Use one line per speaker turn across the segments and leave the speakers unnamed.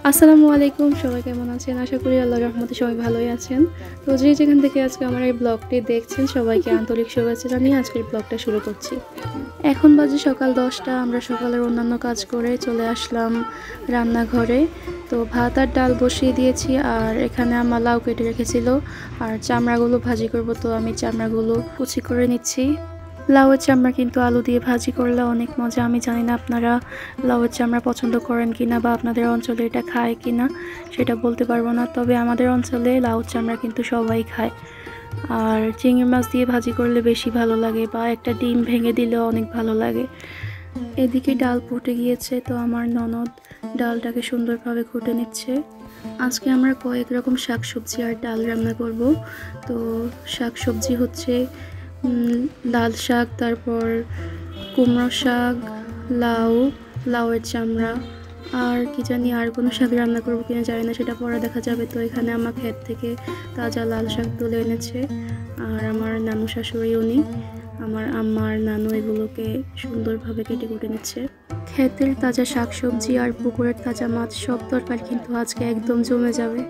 আসসালামু আলাইকুম, সবাই কেমন আছেন? আশা করি আল্লাহর রহমতে সবাই ভালোই আছেন। তো যে যেখান থেকে আজকে আমার এই ব্লগটি দেখছেন সবাইকে আন্তরিক শুভেচ্ছা জানিয়ে আজকের ব্লগটা শুরু করছি। এখন বাজে সকাল 10টা। আমরা সকালের অন্যান্য কাজ করে চলে আসলাম রান্নাঘরে। তো ভাত আর ডাল বসিয়ে দিয়েছি, আর এখানে আমার লাউ কেটে রেখেছিল আর চামড়াগুলো ভাজি করব, তো আমি চামড়াগুলো কুচি করে নিচ্ছি। লাউয়ের চামড়া কিন্তু আলু দিয়ে ভাজি করলে অনেক মজা। আমি জানি না আপনারা লাউয়ের চামড়া পছন্দ করেন কিনা বা আপনাদের অঞ্চলে এটা খায় কিনা সেটা বলতে পারবো না, তবে আমাদের অঞ্চলে লাউয়ের চামড়া কিন্তু সবাই খায়। আর চিংড়ি মাছ দিয়ে ভাজি করলে বেশি ভালো লাগে, বা একটা ডিম ভেঙে দিলেও অনেক ভালো লাগে। এদিকে ডাল ফুটে গিয়েছে, তো আমার ননদ ডালটাকে সুন্দরভাবে ঘুটে নিচ্ছে। আজকে আমরা কয়েক রকম শাকসবজি আর ডাল রান্না করব। তো শাকসবজি হচ্ছে লাল শাক, তারপর কুমড়ো শাক, লাউয়ের চামড়া, আর কি জানি আর কোনো শাক রান্না করবো কিনা জানি না, সেটা পরে দেখা যাবে। তো এখানে আমার ক্ষেত থেকে তাজা লাল শাক তুলে এনেছে, আর আমার নানু শাশুড়ি উনি আমার আম্মার নানু এগুলোকে সুন্দরভাবে কেটে কুটে নিচ্ছে। ক্ষেতের তাজা শাকসবজি আর পুকুরের তাজা মাছ সব তরকারি কিন্তু আজকে একদম জমে যাবে।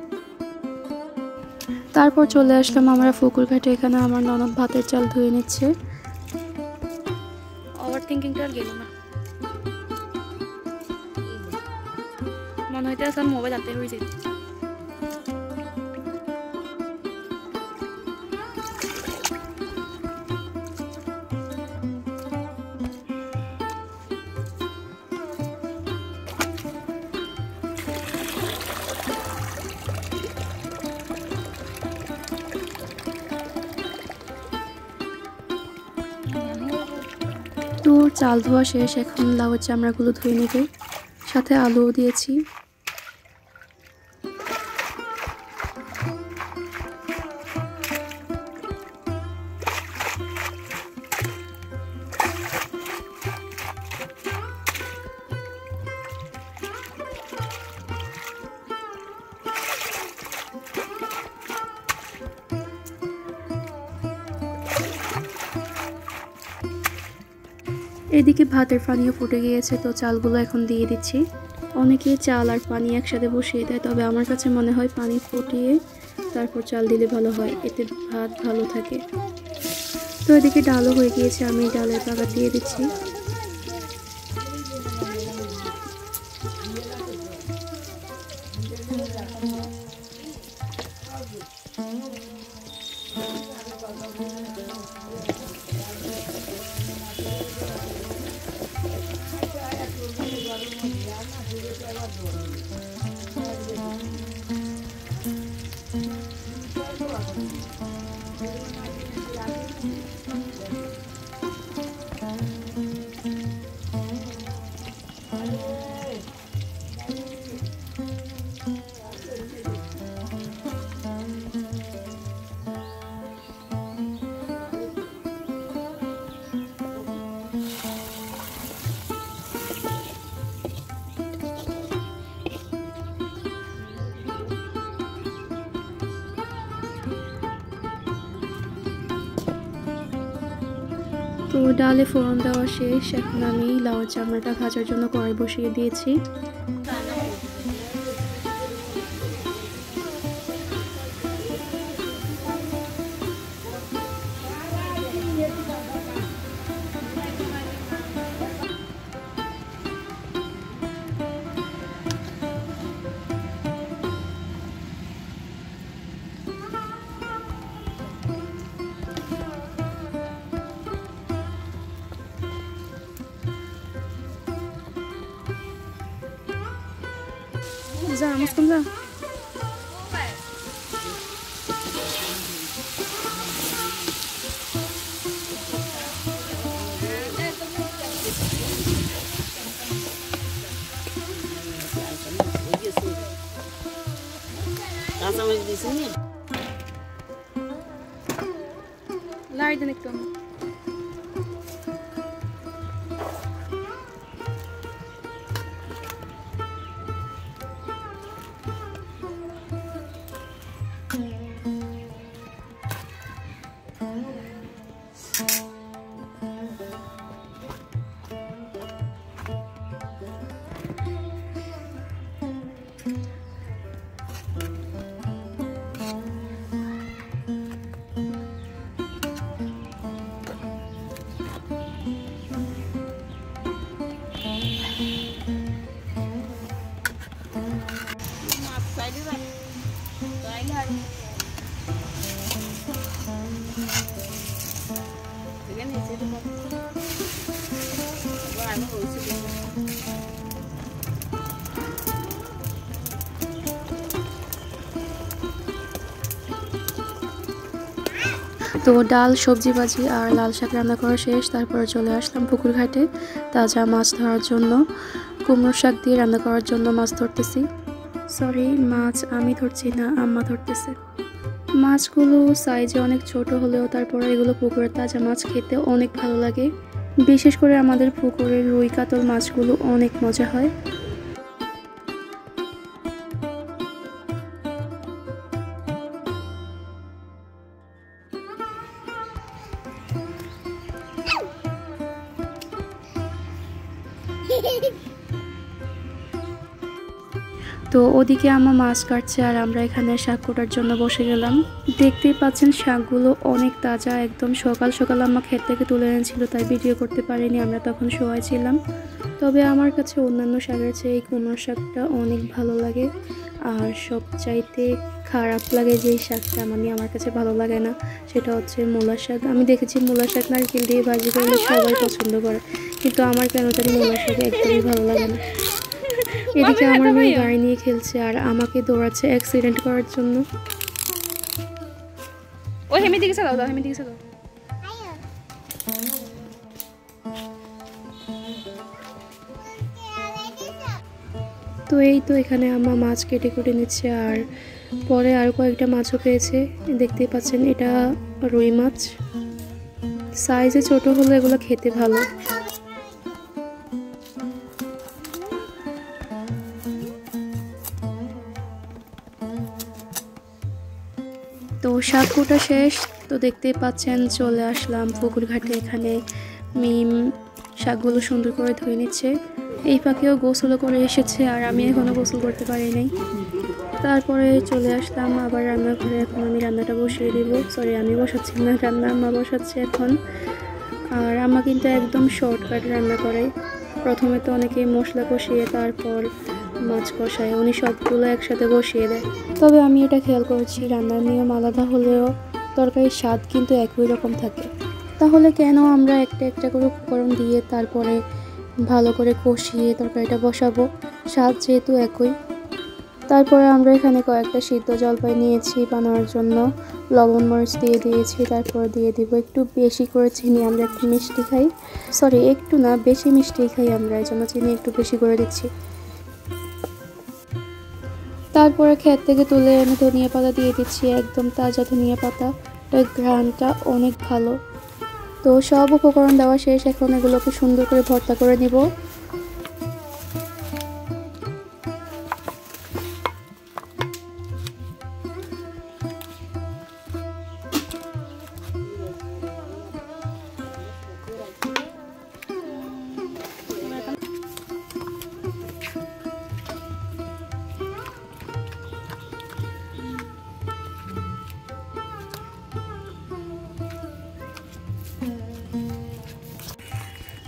তারপর চলে আসলাম আমরা পুকুর ঘাটে। এখানে আমার ননদ ভাতের চাল ধুয়ে নিচ্ছে। ওভার থিঙ্কিংটা আর গেল না, মনে হইতেছে মোবাইল হাতে হয়েছে। তো চাল ধোয়া শেষ, এখন লাউয়ের চামড়াগুলো ধুয়ে নেবে, সাথে আলুও দিয়েছি। এদিকে ভাতের পানিও ফুটে গিয়েছে, তো চালগুলো এখন দিয়ে দিচ্ছি। অনেকেই চাল আর পানি একসাথে বসিয়ে দেয়, তবে আমার কাছে মনে হয় পানি ফুটিয়ে তারপর চাল দিলে ভালো হয়, এতে ভাত ভালো থাকে। তো এদিকে ডালও হয়ে গিয়েছে, আমি ডালের বাগার দিয়ে দিচ্ছি। তো ডালে ফোড়ন দেওয়া শেষ, এখন আমি লাউয়ের চামড়াটা ভাজার জন্য কড়াই বসিয়ে দিয়েছি। যা মুসকুন যা। লাড়ি দেন একটু। তো ডাল, সবজি ভাজি আর লাল শাক রান্না করা শেষ। তারপরে চলে আসলাম পুকুর ঘাটে তাজা মাছ ধরার জন্য। কুমড়ো শাক দিয়ে রান্না করার জন্য মাছ ধরতেছি। সরি, মাছ আমি ধরছি না, আম্মা ধরতেছে। মাছগুলো সাইজে অনেক ছোট হলেও তারপরে এগুলো পুকুরের তাজা মাছ খেতে অনেক ভালো লাগে। বিশেষ করে আমাদের পুকুরের রুই কাতল মাছগুলো অনেক মজা হয়। তো ওদিকে আমার মাছ কাটছে আর আমরা এখানে শাক কোটার জন্য বসে গেলাম। দেখতেই পাচ্ছেন শাকগুলো অনেক তাজা, একদম সকাল সকাল আম্মা ক্ষেত থেকে তুলে এনেছিল, তাই ভিডিও করতে পারিনি, আমরা তখন শোয়াই ছিলাম। তবে আমার কাছে অন্যান্য শাকের চেয়ে এই কুমড়ো শাকটা অনেক ভালো লাগে। আর সবচাইতে খারাপ লাগে যেই শাকটা মানে আমার কাছে ভালো লাগে না, সেটা হচ্ছে মূলা শাক। আমি দেখেছি মূলা শাক নারকেল দিয়ে ভাজি করলে সবাই পছন্দ করে, কিন্তু আমার কেন জানি মূলা শাক একদমই ভালো লাগে না। এদিকে আমার মেয়ে গাড়ি নিয়ে খেলছে আর আমাকে দৌড়াচ্ছে অ্যাক্সিডেন্ট করার জন্য।
ও হেমি দিকে চালাও, দাও হেমি দিকে চালাও।
তো এই তো এখানে আমার মাছ কেটে কুটে নিচ্ছে আর পরে আর কয়েকটা মাছও পেয়েছে। দেখতেই পাচ্ছেন এটা রুই মাছ, সাইজে ছোট হলে এগুলো খেতে ভালো। তো শাক কোটা শেষ। তো দেখতেই পাচ্ছেন চলে আসলাম পুকুর ঘাটে। এখানে মিম শাকগুলো সুন্দর করে ধুয়ে নিচ্ছে। এই ফাঁকেও গোসলও করে এসেছে আর আমি এখনও গোসল করতে পারি নাই। তারপরে চলে আসলাম আবার রান্নাঘরে। এখন আমি রান্নাটা বসিয়ে দিব। সরি, আমি বসাচ্ছি না, রান্না আম্মা বসাচ্ছে এখন। আর আম্মা কিন্তু একদম শর্টকাট রান্না করে। প্রথমে তো অনেকে মশলা কষিয়ে তারপর মাছ কষায়, উনি সবগুলো একসাথে বসিয়ে দেয়। তবে আমি এটা খেয়াল করেছি, রান্নার নিয়ম আলাদা হলেও তরকারির স্বাদ কিন্তু একই রকম থাকে। তাহলে কেন আমরা একটা একটা করে উপকরণ দিয়ে তারপরে ভালো করে কষিয়ে তরকারিটা বসাবো, স্বাদ যেহেতু একই। তারপরে আমরা এখানে কয়েকটা সিদ্ধ জলপাই নিয়েছি বানানোর জন্য, লবণ মরিচ দিয়ে দিয়েছি। তারপর দিয়ে দিব একটু বেশি করে চিনি, আমরা একটু মিষ্টি খাই, সরি একটু না বেশি মিষ্টি খাই আমরা, এই জন্য চিনি একটু বেশি করে দিচ্ছি। তারপরে ক্ষেত থেকে তুলে এনে ধনিয়া পাতা দিয়ে দিচ্ছি, একদম তাজা ধনিয়া পাতা, এর ঘ্রাণটা অনেক ভালো। তো সব উপকরণ দেওয়া শেষ, এখন এগুলোকে সুন্দর করে ভর্তা করে নিব।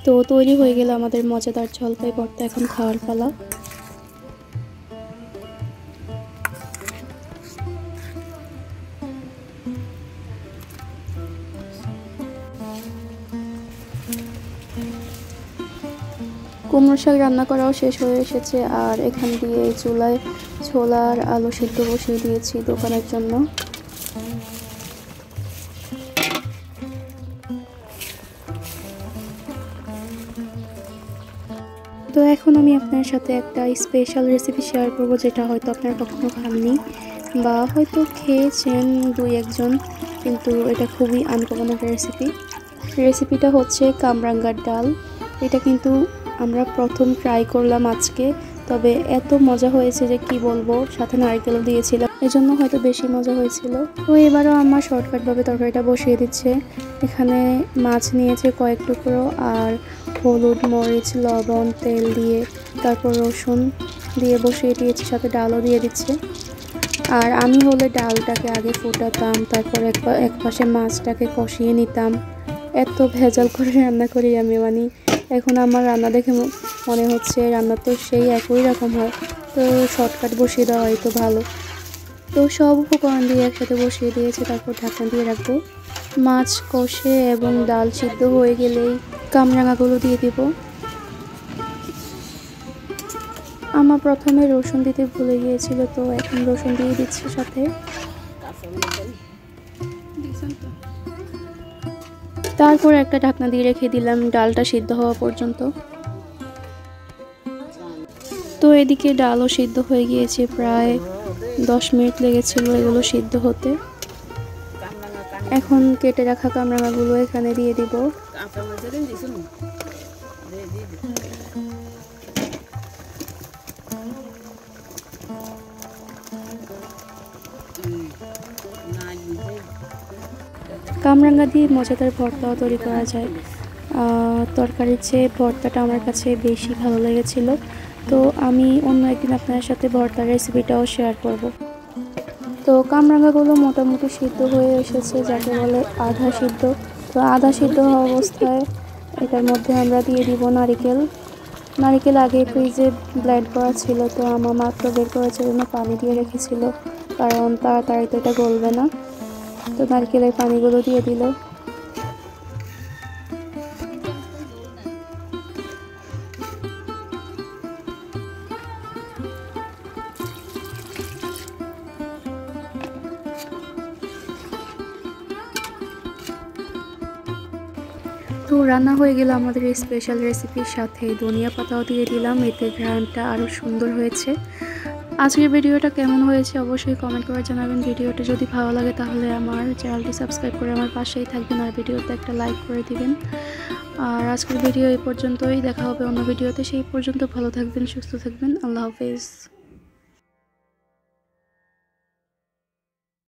তো তৈরি হয়ে গেল আমাদের মজাদার জলপাই ভর্তা, এখন খাওয়ার পালা। কুমড়ো শাক রান্না করাও শেষ হয়ে এসেছে আর এখান দিয়ে চুলায় ছোলা আর আলু সিদ্ধ বসিয়ে দিয়েছি দোকানের জন্য। তো এখন আমি আপনার সাথে একটা স্পেশাল রেসিপি শেয়ার করব, যেটা হয়তো আপনারা কখনো খাননি বা হয়তো খেয়েছেন দুই একজন, কিন্তু এটা খুবই আনকমন একটা রেসিপিটা হচ্ছে কামরাঙ্গার ডাল। এটা কিন্তু আমরা প্রথম ট্রাই করলাম আজকে, তবে এত মজা হয়েছে যে কি বলবো, সাথে নারকেলও দিয়েছিলাম, এজন্য হয়তো বেশি মজা হয়েছিল। তো এবারও আমার শর্টকাটভাবে তরকারিটা বসিয়ে দিচ্ছে। এখানে মাছ নিয়েছে কয়েক টুকরো আর হলুদ মরিচ লবণ তেল দিয়ে তারপর রসুন দিয়ে বসিয়ে দিয়েছি, সাথে ডালও দিয়ে দিচ্ছে। আর আমি হলে ডালটাকে আগে ফুটাতাম, তারপর এক পাশে মাছটাকে কষিয়ে নিতাম। এত ভেজাল করে রান্না করি আমি, মানে এখন আমার রান্না দেখে মনে হচ্ছে রান্না তো সেই একই রকম হয়, তো শর্টকাট বসিয়ে দেওয়াই তো ভালো। তো সব উপকরণ দিয়ে একসাথে বসিয়ে দিয়েছে, তারপর ঢাকনা দিয়ে রাখবো। মাছ কষে এবং ডাল সিদ্ধ হয়ে গেলেই কামরাঙাগুলো দিয়ে দিব। আমার প্রথমে রসুন দিতে ভুলে গিয়েছিল, তো এখন রসুন দিয়ে দিচ্ছি সাথে। তারপর একটা ঢাকনা দিয়ে রেখে দিলাম ডালটা সিদ্ধ হওয়া পর্যন্ত। তো এদিকে ডালও সিদ্ধ হয়ে গিয়েছে, প্রায় 10 মিনিট লেগেছিল এগুলো সিদ্ধ হতে। এখন কেটে রাখা কামরাঙাগুলো এখানে দিয়ে দিব। কামরাঙা দিয়ে মজাদার ভর্তাও তৈরি করা যায়। তরকারির চেয়ে ভর্তাটা আমার কাছে বেশি ভালো লেগেছিল। তো আমি অন্য একদিন আপনাদের সাথে ভর্তার রেসিপিটাও শেয়ার করব। তো কামরাঙাগুলো মোটামুটি সিদ্ধ হয়ে এসেছে, যাকে বলে আধা সিদ্ধ। তো আধা সিদ্ধ হওয়া অবস্থায় এটার মধ্যে আমরা দিয়ে দিব নারিকেল। নারিকেল আগে ফ্রিজে ব্লেন্ড করা ছিল, তো আমার মাত্র বের করেছে জন্য পানি দিয়ে রেখেছিল, কারণ তাড়াতাড়ি তো এটা গলবে না। তো নারকেলের পানিগুলো দিয়ে দিল। তো রান্না হয়ে গেল আমাদের এই স্পেশাল রেসিপির সাথে ধনিয়া পাতাও দিয়ে দিলাম, এতে ঘ্রাণটা আরও সুন্দর হয়েছে। আজকের ভিডিওটা কেমন হয়েছে অবশ্যই কমেন্ট করে জানাবেন। ভিডিওটা যদি ভালো লাগে তাহলে আমার চ্যানেলটি সাবস্ক্রাইব করে আমার পাশেই থাকবেন, আর ভিডিওতে একটা লাইক করে দিবেন। আর আজকের ভিডিও এই পর্যন্তই, দেখা হবে অন্য ভিডিওতে। সেই পর্যন্ত ভালো থাকবেন, সুস্থ থাকবেন। আল্লাহ হাফেজ।